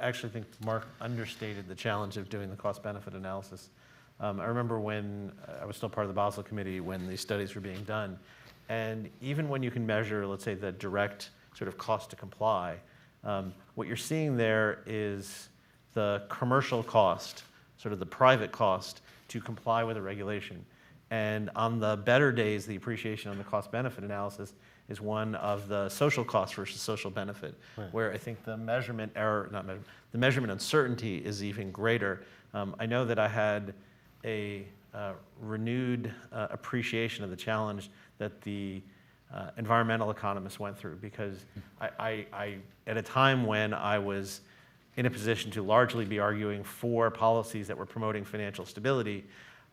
actually think Mark understated the challenge of doing the cost-benefit analysis. I remember when I was still part of the Basel Committee when these studies were being done, and even when you can measure, let's say, the direct sort of cost to comply, what you're seeing there is the commercial cost, sort of the private cost to comply with a regulation. And on the better days, the appreciation on the cost-benefit analysis is one of the social cost versus social benefit, right, where I think the measurement error, not measurement, the measurement uncertainty is even greater. I know that I had a renewed appreciation of the challenge that the environmental economists went through, because I, at a time when I was in a position to largely be arguing for policies that were promoting financial stability,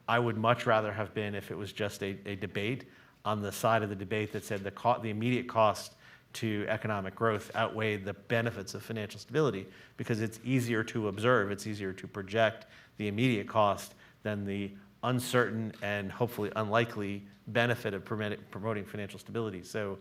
I would much rather have been if it was just a debate on the side of the debate that said the immediate cost to economic growth outweighed the benefits of financial stability, because it's easier to observe, it's easier to project the immediate cost than the uncertain and hopefully unlikely benefit of promoting financial stability. So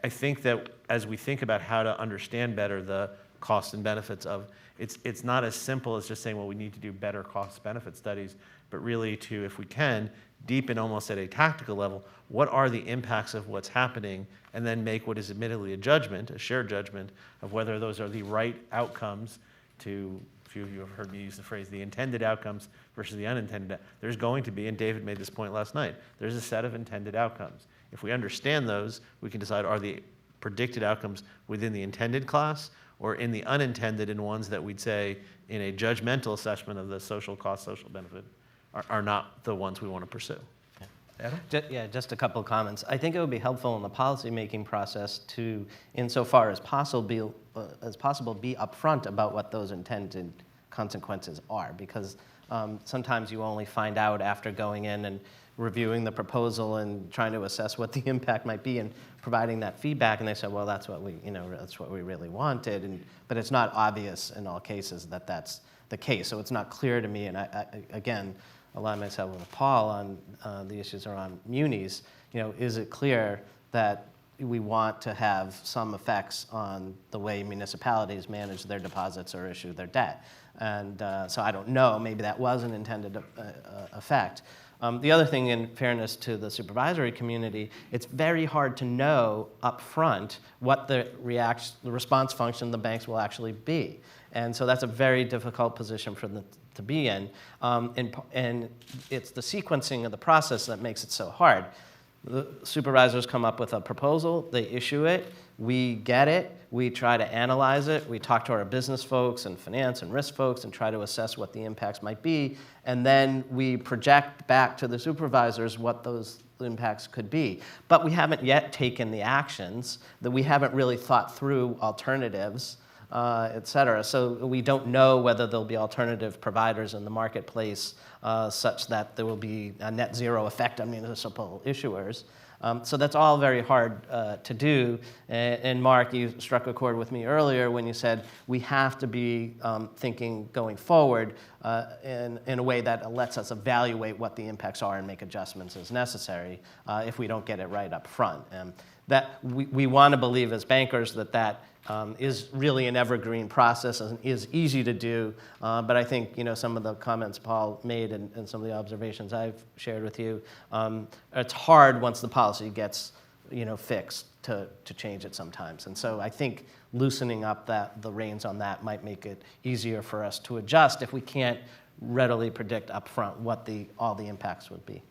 I think that as we think about how to understand better the costs and benefits of, it's not as simple as just saying, well, we need to do better cost-benefit studies, but really to, if we can, deepen almost at a tactical level, what are the impacts of what's happening, and then make what is admittedly a judgment, a shared judgment, of whether those are the right outcomes to, a few of you have heard me use the phrase, the intended outcomes versus the unintended. There's going to be, and David made this point last night, there's a set of intended outcomes. If we understand those, we can decide, are the predicted outcomes within the intended class or in the unintended, and ones that we'd say in a judgmental assessment of the social cost, social benefit are not the ones we want to pursue. Adam? Just a couple of comments. I think it would be helpful in the policymaking process to, insofar as possible, be upfront about what those intended consequences are, because sometimes you only find out after going in and reviewing the proposal and trying to assess what the impact might be and providing that feedback, and they say, well, that's what we really wanted, but it's not obvious in all cases that that's the case. So it's not clear to me, and I again, align myself with Paul on the issues around munis. Is it clear that we want to have some effects on the way municipalities manage their deposits or issue their debt? And so I don't know, maybe that was an intended effect. The other thing, in fairness to the supervisory community, it's very hard to know up front what the response function of the banks will actually be. And so that's a very difficult position for them to be in. And it's the sequencing of the process that makes it so hard. The supervisors come up with a proposal, they issue it, we get it, we try to analyze it, we talk to our business folks and finance and risk folks and try to assess what the impacts might be, and then we project back to the supervisors what those impacts could be. But we haven't yet taken the actions, that we haven't really thought through alternatives, et cetera. So we don't know whether there'll be alternative providers in the marketplace such that there will be a net zero effect on municipal issuers. So that's all very hard to do. And Mark, you struck a chord with me earlier when you said we have to be thinking going forward in a way that lets us evaluate what the impacts are and make adjustments as necessary if we don't get it right up front. That we want to believe as bankers that is really an evergreen process and is easy to do. But I think some of the comments Paul made and some of the observations I've shared with you, it's hard once the policy gets fixed to change it sometimes. And so I think loosening up the reins on that might make it easier for us to adjust if we can't readily predict up front what all the impacts would be.